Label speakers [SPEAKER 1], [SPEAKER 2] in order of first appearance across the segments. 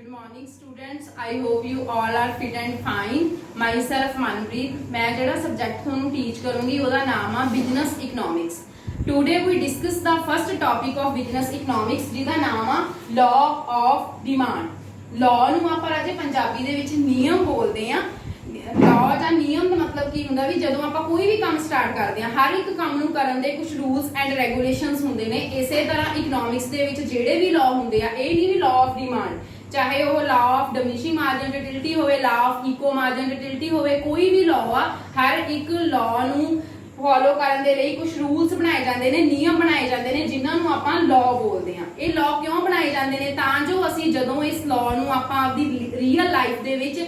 [SPEAKER 1] Good morning students. I hope you all are fit and fine. Myself Manpreet. मैं जेड़ा subject ਤੁਹਾਨੂੰ teach करूँगी ਉਹਦਾ ਨਾਮ ਆ business economics. Today we discuss the first topic of business economics ਜਿਹਦਾ ਨਾਮ ਆ law of demand. law ਨੂੰ ਆਪਾਂ ਰਾਜੇ ਪੰਜਾਬੀ ਦੇ ਵਿੱਚ ਨਿਯਮ ਬੋਲਦੇ ਆ. law ਜਾਂ ਨਿਯਮ ਦਾ ਮਤਲਬ ਕੀ ਹੁੰਦਾ ਵੀ ਜਦੋਂ ਆਪਾਂ ਕੋਈ ਵੀ ਕੰਮ ਸਟਾਰਟ ਕਰਦੇ ਆ ਹਰ ਇੱਕ ਕੰਮ ਨੂੰ ਕਰਨ ਦੇ ਕੁਝ ਰੂਲਸ ਐਂਡ ਰੈਗੂਲੇਸ਼ਨਸ ਹੁੰਦੇ ਨੇ. ਇਸੇ ਤਰ੍ਹਾਂ ਇਕਨੋਮਿਕਸ ਦੇ ਵਿੱਚ ਜਿਹੜੇ ਵੀ law ਹੁੰਦੇ ਆ ਇਹ ਨਹੀਂ ਵੀ law of demand चाहे वो law of diminishing marginal utility होवे law of equi marginal utility होवे कोई भी लॉ आ हर एक लॉ ਨੂੰ ਫੋਲੋ ਕਰਨ ਦੇ ਲਈ ਕੁਝ ਰੂਲਸ ਬਣਾਏ ਜਾਂਦੇ ਨੇ ਨਿਯਮ ਬਣਾਏ ਜਾਂਦੇ ਨੇ ਜਿਨ੍ਹਾਂ ਨੂੰ ਆਪਾਂ ਲਾਅ ਬੋਲਦੇ ਆ. ਇਹ ਲਾਅ ਕਿਉਂ ਬਣਾਏ ਜਾਂਦੇ ਨੇ ਤਾਂ ਜੋ ਅਸੀਂ ਜਦੋਂ ਇਸ ਲਾਅ ਨੂੰ ਆਪਾਂ ਆਪਦੀ ਰੀਅਲ ਲਾਈਫ ਦੇ ਵਿੱਚ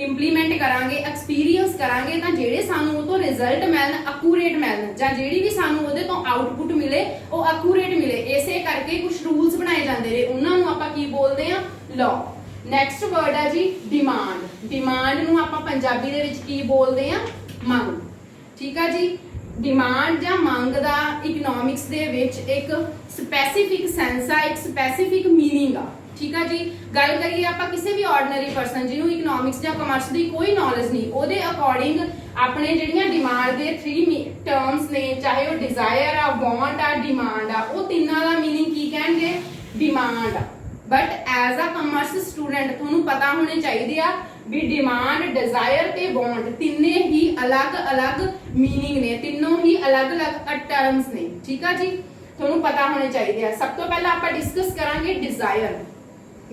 [SPEAKER 1] ਇੰਪਲੀਮੈਂਟ ਕਰਾਂਗੇ ਐਕਸਪੀਰੀਅੰਸ ਕਰਾਂਗੇ ਤਾਂ ਜਿਹੜੇ ਸਾਨੂੰ ਉਹ ਤੋਂ ਰਿਜ਼ਲਟ ਮਿਲਣ ਐਕੂਰੇਟ ਮਿਲਣ ਜਾਂ ਜਿਹੜੀ ਵੀ ਸਾਨੂੰ ਉਹਦੇ ਤੋਂ ਆਊਟਪੁੱਟ ਮਿਲੇ ਉਹ ਐਕੂਰੇਟ ਮਿਲੇ. ਇਸੇ ਕਰਕੇ ਕੁਝ ਰੂਲਸ ਬਣਾਏ ਜਾਂਦੇ ਨੇ ਉਹਨਾਂ ਨੂੰ ਆਪਾਂ ਕੀ ਬੋਲਦੇ ਆ law. ਨੈਕਸਟ ਵਰਡ ਹੈ ਜੀ ਡਿਮਾਂਡ. ਡਿਮਾਂਡ ਨੂੰ ਆਪਾਂ ਪੰਜਾਬੀ ਦੇ ਵਿੱਚ ਕੀ ਬੋਲਦੇ ਆ ਮੰਗ. ਠੀਕ ਆ ਜੀ. ਡਿਮਾਂਡ ਜਾਂ ਮੰਗ ਦਾ ਇਕਨੋਮਿਕਸ ਦੇ ਵਿੱਚ ਇੱਕ ਸਪੈਸੀਫਿਕ ਸੈਂਸ ਆ ਇੱਕ ਸਪੈਸੀਫਿਕ ਮੀਨਿੰਗ ਆ. ਠੀਕ ਆ ਜੀ. ਗੱਲ ਕਰੀਏ ਆਪਾਂ ਕਿਸੇ ਵੀ ਆਰਡੀਨਰੀ ਪਰਸਨ ਜਿਹਨੂੰ ਇਕਨੋਮਿਕਸ ਜਾਂ ਕਮਰਸ ਦੀ ਕੋਈ ਨੌਲੇਜ ਨਹੀਂ ਉਹਦੇ ਅਕੋਰਡਿੰਗ ਆਪਣੇ ਜਿਹੜੀਆਂ ਡਿਮਾਂਡ ਦੇ 3 ਟਰਮਸ ਨੇ ਚਾਹੇ ਉਹ ਡਿਜ਼ਾਇਰ ਆ ਵਾਂਟ ਆ ਡਿਮਾਂਡ ਆ ਉਹ ਤਿੰਨਾਂ ਦਾ ਮੀਨਿੰਗ ਕੀ ਕਹਿਣਗੇ ਡਿਮਾਂਡ ਆ. But as a commerce student ਤੁਹਾਨੂੰ ਪਤਾ ਹੋਣੇ ਚਾਹੀਦੇ ਆ ਵੀ ਡਿਮਾਂਡ ਡਿਜ਼ਾਇਰ ਤੇ ਵਾਂਟ ਤਿੰਨੇ ਹੀ ਅਲੱਗ-ਅਲੱਗ ਮੀਨਿੰਗ ਨੇ ਤਿੰਨੋਂ ਹੀ ਅਲੱਗ-ਅਲੱਗ ਟਰਮਸ ਨੇ. ਠੀਕ ਆ ਜੀ. ਤੁਹਾਨੂੰ ਪਤਾ ਹੋਣੇ ਚਾਹੀਦੇ ਆ. ਸਭ ਤੋਂ ਪਹਿਲਾਂ ਆਪਾਂ ਡਿਸਕਸ ਕਰਾਂਗੇ ਡਿਜ਼ਾਇਰ.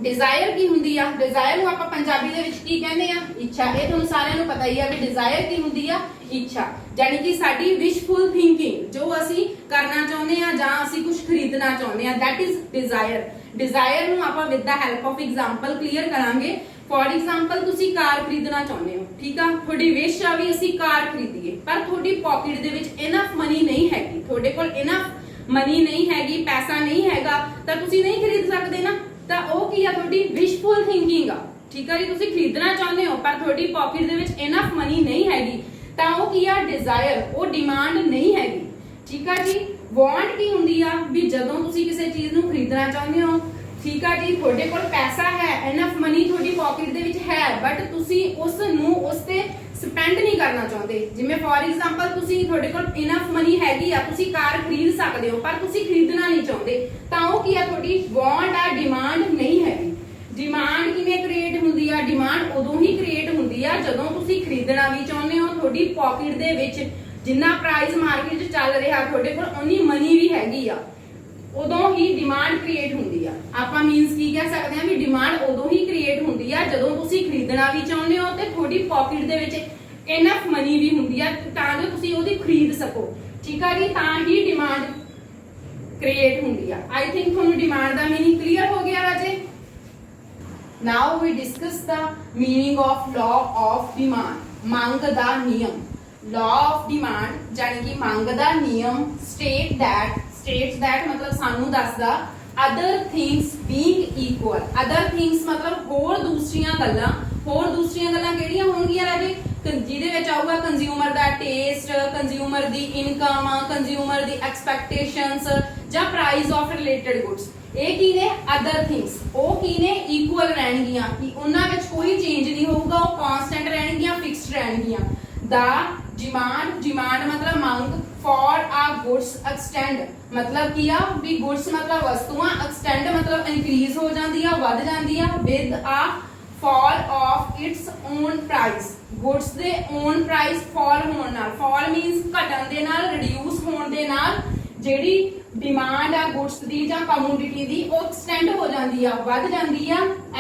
[SPEAKER 1] ਡਿਜ਼ਾਇਰ ਕੀ ਹੁੰਦੀ ਆ? ਡਿਜ਼ਾਇਰ ਨੂੰ ਆਪਾਂ ਪੰਜਾਬੀ ਦੇ ਵਿੱਚ ਕੀ ਕਹਿੰਦੇ ਆ ਇੱਛਾ. ਇਹ ਤੁਹਾਨੂੰ ਸਾਰਿਆਂ ਨੂੰ ਪਤਾ ਹੀ ਆ ਵੀ ਡਿਜ਼ਾਇਰ ਕੀ ਹੁੰਦੀ ਆ ਇੱਛਾ ਯਾਨੀ ਕਿ ਸਾਡੀ ਵਿਸ਼ਫੁਲ ਥਿੰਕਿੰਗ ਜੋ ਅਸੀਂ ਕਰਨਾ ਚਾਹੁੰਦੇ ਆ ਜਾਂ ਅਸੀਂ ਕੁਝ ਖਰੀਦਣਾ ਚਾਹੁੰਦੇ ਆ ਦੈਟ ਇਜ਼ ਡਿਜ਼ਾਇਰ. ਡਿਜ਼ਾਇਰ ਨੂੰ ਆਪਾਂ with the help of example clear ਕਰਾਂਗੇ. ਫॉर ਐਗਜ਼ਾਮਪਲ ਤੁਸੀਂ ਕਾਰ ਖਰੀਦਣਾ ਚਾਹੁੰਦੇ ਹੋ. ਠੀਕ ਆ. ਤੁਹਾਡੀ ਵਿਸ਼ ਆ ਵੀ ਅਸੀਂ ਕਾਰ ਖਰੀਦੀਏ ਪਰ ਤੁਹਾਡੀ ਪਾਕਟ ਦੇ ਵਿੱਚ ਇਨਫ ਮਨੀ ਨਹੀਂ ਹੈਗੀ ਤੁਹਾਡੇ ਕੋਲ ਇਨਫ ਮਨੀ ਨਹੀਂ ਹੈਗੀ ਪੈਸਾ ਨਹੀਂ ਹੈਗਾ ਤਾਂ ਤੁਸੀਂ ਨਹੀਂ ਖਰੀਦ ਸਕਦੇ ਨਾ. ਤਾਂ ਉਹ ਕੀ ਆ ਤੁਹਾਡੀ ਵਿਸ਼ਫੁਲ ਥਿੰਕਿੰਗ ਆ. ਠੀਕ ਆ ਜੀ. ਤੁਸੀਂ ਖਰੀਦਣਾ ਚਾਹੁੰਦੇ ਹੋ ਪਰ ਤੁਹਾਡੀ ਪਾਕਟ ਦੇ ਵਿੱਚ ਇਨਫ ਮਨੀ ਨਹੀਂ ਹੈਗੀ ਤਾਂ ਉਹ ਕੀ ਆ ਡਿਜ਼ਾਇਰ. ਉਹ ਡਿਮਾਂਡ ਨਹੀਂ ਹੈਗੀ. ਠੀਕ ਆ ਜੀ. ਵਾਂਟ ਕੀ ਹੁੰਦੀ ਆ ਵੀ ਜਦੋਂ ਤੁਸੀਂ ਕਿਸੇ ਚੀਜ਼ ਨੂੰ ਖਰੀਦਣਾ ਚਾਹੁੰਦੇ ਹੋ ਠੀਕ ਆ ਜੀ ਤੁਹਾਡੇ ਕੋਲ ਪੈਸਾ ਹੈ ਇਨਫ ਮਨੀ ਤੁਹਾਡੀ ਪਾਕਟ ਦੇ ਵਿੱਚ ਹੈ ਬਟ ਤੁਸੀਂ ਉਸ ਨੂੰ ਉਸ ਤੇ ਸਪੈਂਡ ਨਹੀਂ ਕਰਨਾ ਚਾਹੁੰਦੇ. ਜਿਵੇਂ ਫॉर ਐਗਜ਼ਾਮਪਲ ਤੁਸੀਂ ਤੁਹਾਡੇ ਕੋਲ ਇਨਫ ਮਨੀ ਹੈਗੀ ਆ ਤੁਸੀਂ ਕਾਰ ਖਰੀਦ ਸਕਦੇ ਹੋ ਪਰ ਤੁਸੀਂ ਖਰੀਦਣਾ ਨਹੀਂ ਚਾਹੁੰਦੇ ਤਾਂ ਉਹ ਕੀ ਆ ਤੁਹਾਡੀ ਵਾਂਟ ਆ ਡਿਮਾਂਡ ਨਹੀਂ ਹੈਗੀ. ਡਿਮਾਂਡ ਕਿਵੇਂ ਕ੍ਰੀਏਟ ਹੁੰਦੀ ਆ? ਡਿਮਾਂਡ ਉਦੋਂ ਹੀ ਕ੍ਰੀਏਟ ਹੁੰਦੀ ਆ ਜਦੋਂ ਤੁਸੀਂ ਖਰੀਦਣਾ ਵੀ ਚਾਹੁੰਦੇ ਹੋ ਤੁਹਾਡੀ ਪਾਕਟ ਦੇ ਵਿੱਚ ਜਿੰਨਾ ਪ੍ਰਾਈਸ ਮਾਰਕੀਟ 'ਚ ਚੱਲ ਰਿਹਾ ਤੁਹਾਡੇ ਕੋਲ ਉਨੀ ਮਨੀ ਵੀ ਹੈਗੀ ਆ ਉਦੋਂ ਹੀ ਡਿਮਾਂਡ ਕ੍ਰੀਏਟ ਹੁੰਦੀ ਆ. ਆਪਾਂ ਮੀਨਸ ਕੀ ਕਹਿ ਸਕਦੇ ਆ ਵੀ ਡਿਮਾਂਡ ਉਦੋਂ ਹੀ ਕ੍ਰੀਏਟ ਹੁੰਦੀ ਆ ਜਦੋਂ ਤੁਸੀਂ ਖਰੀਦਣਾ ਵੀ ਚਾਹੁੰਦੇ ਹੋ ਤੇ ਤੁਹਾਡੀ ਪਾਕਟ ਦੇ ਵਿੱਚ ਇਨਫ ਮਨੀ ਵੀ ਹੁੰਦੀ ਆ ਤਾਂ ਜੋ ਤੁਸੀਂ ਉਹਦੀ ਖਰੀਦ ਸਕੋ. ਠੀਕ ਆ ਜੀ. ਤਾਂ ਹੀ ਡਿਮਾਂਡ ਕ੍ਰੀਏਟ ਹੁੰਦੀ ਆ. ਆਈ ਥਿੰਕ ਤੁਹਾਨੂੰ ਡਿਮਾਂਡ ਦਾ ਮੀਨਿੰਗ ਕਲੀਅਰ ਹੋ ਗਿਆ ਰਾਜੇ. ਨਾਓ ਵੀ ਡਿਸਕਸ ਦਾ meaning of law of demand. ਮੰਗ ਦਾ ਨਿਯਮ. law of demand ਜਾਨੀ ਕਿ ਮੰਗ ਦਾ ਨਿਯਮ states that ਮਤਲਬ ਸਾਨੂੰ ਦੱਸਦਾ other things being equal. other things ਮਤਲਬ ਹੋਰ ਦੂਸਰੀਆਂ ਗੱਲਾਂ ਕਿਹੜੀਆਂ ਹੋਣਗੀਆਂ ਰਾਜੇ ਜਿਹਦੇ ਵਿੱਚ ਆਊਗਾ ਕੰਜ਼ਿਊਮਰ ਦਾ ਟੇਸਟ ਕੰਜ਼ਿਊਮਰ ਦੀ ਇਨਕਮ ਕੰਜ਼ਿਊਮਰ ਦੀ ਐਕਸਪੈਕਟੇਸ਼ਨਸ ਜਾਂ ਪ੍ਰਾਈਸ ਆਫ ਰਿਲੇਟਡ ਗੁੱਡਸ. ਇਹ ਕੀ ਨੇ ਅਦਰ ਥਿੰਗਸ. ਉਹ ਕੀ ਨੇ ਇਕੁਅਲ ਰਹਿਣਗੀਆਂ ਕਿ ਉਹਨਾਂ ਵਿੱਚ ਕੋਈ ਚੇਂਜ ਨਹੀਂ ਹੋਊਗਾ ਉਹ ਕਾਂਸਟੈਂਟ ਰਹਿਣਗੀਆਂ ਫਿਕਸਡ ਰਹਿਣਗੀਆਂ. ਦਾ डिमांड मतलब ਮੰਗ for a goods extend मतलब ਕੀ ਆ ਵੀ goods मतलब ਵਸਤੂਆਂ extend मतलब increase ਹੋ ਜਾਂਦੀ ਆ ਵੱਧ ਜਾਂਦੀ ਆ with a fall of its own price. goods ਦੇ own price fall ਹੋਣ ਨਾਲ fall means ਘਟਣ ਦੇ ਨਾਲ reduce ਹੋਣ ਦੇ ਨਾਲ ਜਿਹੜੀ ਡਿਮਾਂਡ ਆ goods ਦੀ ਜਾਂ ਕਮੋਡਿਟੀ ਦੀ ਉਹ extend ਹੋ ਜਾਂਦੀ ਆ ਵੱਧ ਜਾਂਦੀ ਆ.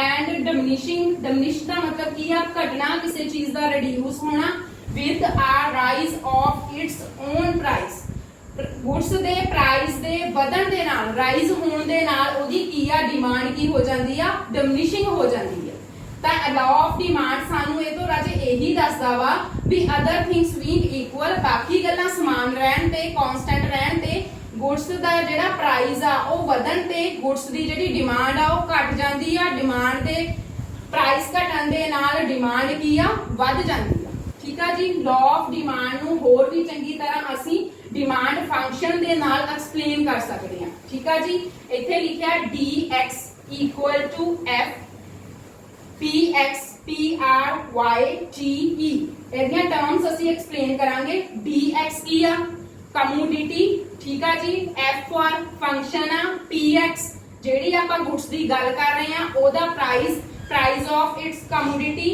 [SPEAKER 1] and diminish ਦਾ ਮਤਲਬ ਕੀ ਆ ਘਟਣਾ ਕਿਸੇ ਚੀਜ਼ ਦਾ reduce ਹੋਣਾ with a rise of its own price. goods ਦੇ ਪ੍ਰਾਈਸ ਦੇ ਵਧਣ ਦੇ ਨਾਲ ਰਾਈਜ਼ ਹੋਣ ਦੇ ਨਾਲ ਉਹਦੀ ਕੀ ਆ ਡਿਮਾਂਡ ਕੀ ਹੋ ਜਾਂਦੀ ਆ ਡਿਮਿਨਿਸ਼ਿੰਗ ਹੋ ਜਾਂਦੀ ਆ. ਤਾਂ law of demand ਸਾਨੂੰ ਇਹ ਤੋਂ ਰਾਜੇ ਇਹੀ ਦੱਸਦਾ ਵਾ ਵੀ other things being equal ਬਾਕੀ ਗੱਲਾਂ ਸਮਾਨ ਰਹਿਣ ਤੇ ਕਾਂਸਟੈਂਟ ਰਹਿਣ ਤੇ goods ਦਾ ਜਿਹੜਾ ਪ੍ਰਾਈਸ ਆ ਉਹ ਵਧਣ ਤੇ goods ਦੀ ਜਿਹੜੀ ਡਿਮਾਂਡ ਆ ਉਹ ਘਟ ਜਾਂਦੀ ਆ. ਡਿਮਾਂਡ ਦੇ ਪ੍ਰਾਈਸ ਘਟਣ ਦੇ ਨਾਲ ਡਿਮਾਂਡ ਕੀ ਆ ਵੱਧ ਜਾਂਦੀ ਆ. ਠੀਕ ਆ ਜੀ. law of demand ਨੂੰ ਹੋਰ ਵੀ ਚੰਗੀ ਤਰ੍ਹਾਂ ਅਸੀਂ ਡਿਮਾਂਡ ਫੰਕਸ਼ਨ ਦੇ ਨਾਲ ਐਕਸਪਲੇਨ ਕਰ ਸਕਦੇ ਹਾਂ. ਠੀਕ ਆ ਜੀ. ਇੱਥੇ ਲਿਖਿਆ dx equal to f PXPRYTE ਇਹਦੀਆਂ ਟਰਮਸ ਅਸੀਂ ਐਕਸਪਲੇਨ ਕਰਾਂਗੇ। DX ਕੀ ਆ? ਕਮੋਡਿਟੀ, ਠੀਕ ਆ ਜੀ। F ਫॉर ਫੰਕਸ਼ਨ ਆ। PX ਜਿਹੜੀ ਆਪਾਂ ਗੁੱਡਸ ਦੀ ਗੱਲ ਕਰ ਰਹੇ ਆ ਉਹਦਾ price of its commodity.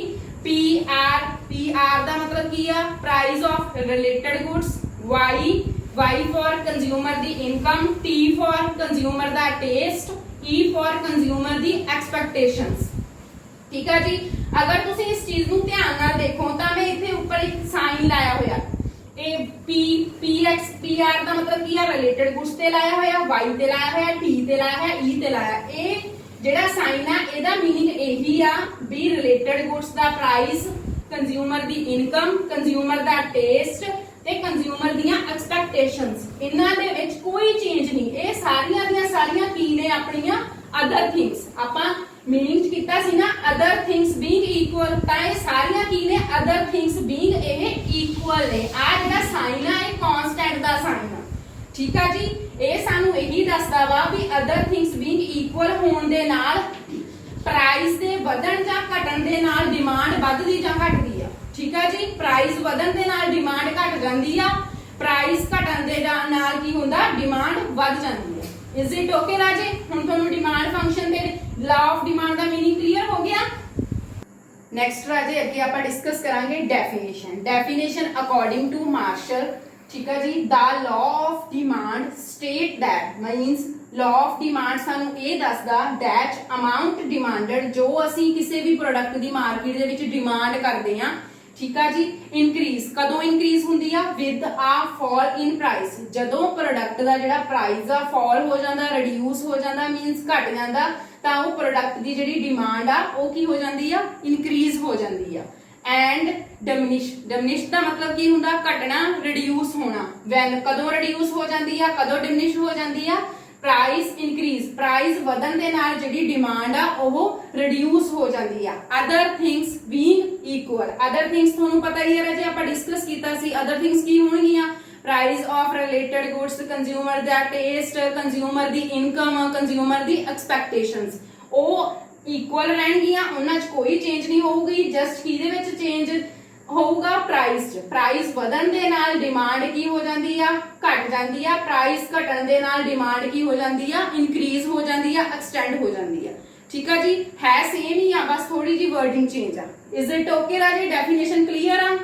[SPEAKER 1] PR ਦਾ ਮਤਲਬ ਕੀ ਆ? Price of related goods. Y for consumer ਦੀ ਇਨਕਮ। T ਫॉर ਕੰਜ਼ਿਊਮਰ ਦਾ ਟੇਸਟ। E ਫॉर ਕੰਜ਼ਿਊਮਰ ਦੀ ਐਕਸਪੈਕਟੇਸ਼ਨਸ। ਠੀਕ ਆ ਜੀ। ਅਗਰ ਤੁਸੀਂ ਇਸ ਚੀਜ਼ ਨੂੰ ਧਿਆਨ ਨਾਲ ਦੇਖੋ ਤਾਂ ਮੈਂ ਇੱਥੇ ਉੱਪਰ ਇੱਕ ਸਾਈਨ ਲਾਇਆ ਹੋਇਆ। ਇਹ PXPR ਦਾ ਮਤਲਬ ਕੀ ਆ? ਰਿਲੇਟਡ ਗੁੱਡਸ ਤੇ ਲਾਇਆ ਹੋਇਆ, Y ਤੇ ਲਾਇਆ ਹੋਇਆ, T ਤੇ ਲਾਇਆ ਹੋਇਆ, E ਤੇ ਲਾਇਆ। ਇਹ ਜਿਹੜਾ ਸਾਈਨ ਆ ਇਹਦਾ ਮੀਨਿੰਗ ਇਹੀ ਆ ਵੀ ਰਿਲੇਟਡ ਗੁੱਡਸ ਦਾ ਪ੍ਰਾਈਸ, ਕੰਜ਼ਿਊਮਰ ਦੀ ਇਨਕਮ, ਕੰਜ਼ਿਊਮਰ ਦਾ ਟੇਸਟ ਤੇ ਕੰਜ਼ਿਊਮਰ ਦੀਆਂ ਐਕਸਪੈਕਟੇਸ਼ਨਸ, ਇਹਨਾਂ ਦੇ ਵਿੱਚ ਕੋਈ ਚੇਂਜ ਨਹੀਂ। ਇਹ ਸਾਰੀਆਂ ਦੀਆਂ ਸਾਰੀਆਂ ਕੀ ਨੇ? ਆਪਣੀਆਂ ਅਦਰ ਥਿੰਗਸ। ਆਪਾਂ ਮੀਨਿੰਗ ਕੀਤਾ ਸੀ ਨਾ ਅਦਰ ਥਿੰਗਸ ਬੀਇੰਗ ਇਕੁਅਲ, ਤਾਂ ਇਹ ਸਾਰੀਆਂ ਕੀ ਨੇ? ਅਦਰ ਥਿੰਗਸ ਬੀਇੰਗ ਇਹ ਇਕੁਅਲ ਨੇ। ਆ ਜਿਹੜਾ ਸਾਈਨ ਆ ਇਹ ਕਾਂਸਟੈਂਟ ਦਾ ਸਾਈਨ ਆ। ਠੀਕ ਆ ਜੀ। ਇਹ ਸਾਨੂੰ ਇਹੀ ਦੱਸਦਾ ਵਾ ਵੀ ਅਦਰ ਥਿੰਗਸ ਬੀਇੰਗ ਇਕੁਅਲ ਹੋਣ ਦੇ ਨਾਲ ਪ੍ਰਾਈਸ ਦੇ ਵਧਣ ਜਾਂ ਘਟਣ ਦੇ ਨਾਲ ਡਿਮਾਂਡ ਵੱਧਦੀ ਜਾਂ ਘਟਦੀ ਆ। ਠੀਕ ਆ ਜੀ। ਪ੍ਰਾਈਸ ਵਧਣ ਦੇ ਨਾਲ ਡਿਮਾਂਡ ਘਟ ਜਾਂਦੀ ਆ, ਪ੍ਰਾਈਸ ਘਟਣ ਦੇ ਨਾਲ ਕੀ ਹੁੰਦਾ? ਡਿਮਾਂਡ ਵੱਧ ਜਾਂਦੀ ਆ। ਇਜ਼ ਇਟ ਓਕੇ ਰਾਜੇ? ਹੁਣ ਤੁਹਾਨੂੰ ਡਿਮਾਂਡ ਫੰਕਸ਼ਨ ਤੇ ਲਾ ਆਫ ਡਿਮਾਂਡ ਦਾ ਮੀਨਿੰਗ ਕਲੀਅਰ ਹੋ ਗਿਆ। ਨੈਕਸਟ ਰਾਜੇ ਅੱਗੇ ਆਪਾਂ ਡਿਸਕਸ ਕਰਾਂਗੇ ਡੈਫੀਨੇਸ਼ਨ ਅਕੋਰਡਿੰਗ ਟੂ ਮਾਰਸ਼ਲ। ਠੀਕ ਹੈ ਜੀ। The law of demand state that means law of demand ਸਾਨੂੰ ਇਹ ਦੱਸਦਾ ਦੈਟ ਅਮਾਉਂਟ ਡਿਮਾਂਡਡ, ਜੋ ਅਸੀਂ ਕਿਸੇ ਵੀ ਪ੍ਰੋਡਕਟ ਦੀ ਮਾਰਕੀਟ ਦੇ ਵਿੱਚ ਡਿਮਾਂਡ ਕਰਦੇ ਆ। ਠੀਕ ਆ ਜੀ। ਇਨਕਰੀਜ਼ ਕਦੋਂ ਇਨਕਰੀਜ਼ ਹੁੰਦੀ ਆ? ਵਿਦ ਆ ਫਾਲ ਇਨ ਪ੍ਰਾਈਸ, ਜਦੋਂ ਪ੍ਰੋਡਕਟ ਦਾ ਜਿਹੜਾ ਪ੍ਰਾਈਸ ਆ ਫਾਲ ਹੋ ਜਾਂਦਾ, ਰਿਡਿਊਸ ਹੋ ਜਾਂਦਾ, ਮੀਨਸ ਘਟ ਜਾਂਦਾ, ਤਾਂ ਉਹ ਪ੍ਰੋਡਕਟ ਦੀ ਜਿਹੜੀ ਡਿਮਾਂਡ ਆ ਉਹ ਕੀ ਹੋ ਜਾਂਦੀ ਆ? ਇਨਕਰੀਜ਼ ਹੋ ਜਾਂਦੀ ਆ। ਐਂਡ ਡਿਮਿਨਿਸ਼ ਦਾ ਮਤਲਬ ਕੀ ਹੁੰਦਾ? ਘਟਣਾ, ਰਿਡਿਊਸ ਹੋਣਾ। ਵੈਨ ਕਦੋਂ ਰਿਡਿਊਸ ਹੋ ਜਾਂਦੀ ਆ, ਕਦੋਂ ਡਿਮਿਨਿਸ਼ ਹੋ ਜਾਂਦੀ ਆ? ਪ੍ਰਾਈਸ ਇਨਕਰੀਜ਼, ਪ੍ਰਾਈਸ ਵਧਣ ਦੇ ਨਾਲ ਜਿਹੜੀ ਡਿਮਾਂਡ ਆ ਉਹ ਰਿਡਿਊਸ ਹੋ ਜਾਂਦੀ ਆ। Other things being equal, other things ਤੁਹਾਨੂੰ ਪਤਾ ਹੀ ਹੈ ਜੇ ਆਪਾਂ ਡਿਸਕਸ ਕੀਤਾ ਸੀ। ਅਦਰ ਥਿੰਗਸ ਕੀ ਹੋਣਗੀਆਂ? Price of related goods, consumer ਦਾ ਟੇਸਟ, ਕੰਜ਼ਿਊਮਰ ਦੀ ਇਨਕਮ, ਕੰਜ਼ਿਊਮਰ ਦੀ ਐਕਸਪੈਕਟੇਸ਼ਨਸ, ਉਹ ਇਕੁਅਲ ਰਹਿਣਗੀਆਂ, ਉਹਨਾਂ 'ਚ ਕੋਈ ਚੇਂਜ ਨਹੀਂ ਹੋਊਗੀ। ਜਸਟ ਕਿਹਦੇ ਵਿੱਚ ਚੇਂਜ ਹੋਊਗਾ? ਪ੍ਰਾਈਸ 'ਚ। ਪ੍ਰਾਈਸ ਵਧਣ ਦੇ ਨਾਲ ਡਿਮਾਂਡ ਕੀ ਹੋ ਜਾਂਦੀ ਆ? ਘਟ ਜਾਂਦੀ ਆ। ਪ੍ਰਾਈਸ ਘਟਣ ਦੇ ਨਾਲ ਡਿਮਾਂਡ ਕੀ ਹੋ ਜਾਂਦੀ ਆ? ਇਨਕਰੀਜ਼ ਹੋ ਜਾਂਦੀ ਆ, ਐਕਸਟੈਂਡ ਹੋ ਜਾਂਦੀ ਆ। ਠੀਕ ਆ ਜੀ। ਹੈ ਸੇਮ ਹੀ ਆ, ਬਸ ਥੋੜੀ ਜੀ ਵਰਡਿੰਗ ਚੇਂਜ ਆ। ਇਜ਼ ਇਟ ਓਕੇ ਰਾਜੀ? ਡੈਫੀਨੇਸ਼ਨ ਕਲੀਅਰ ਆ?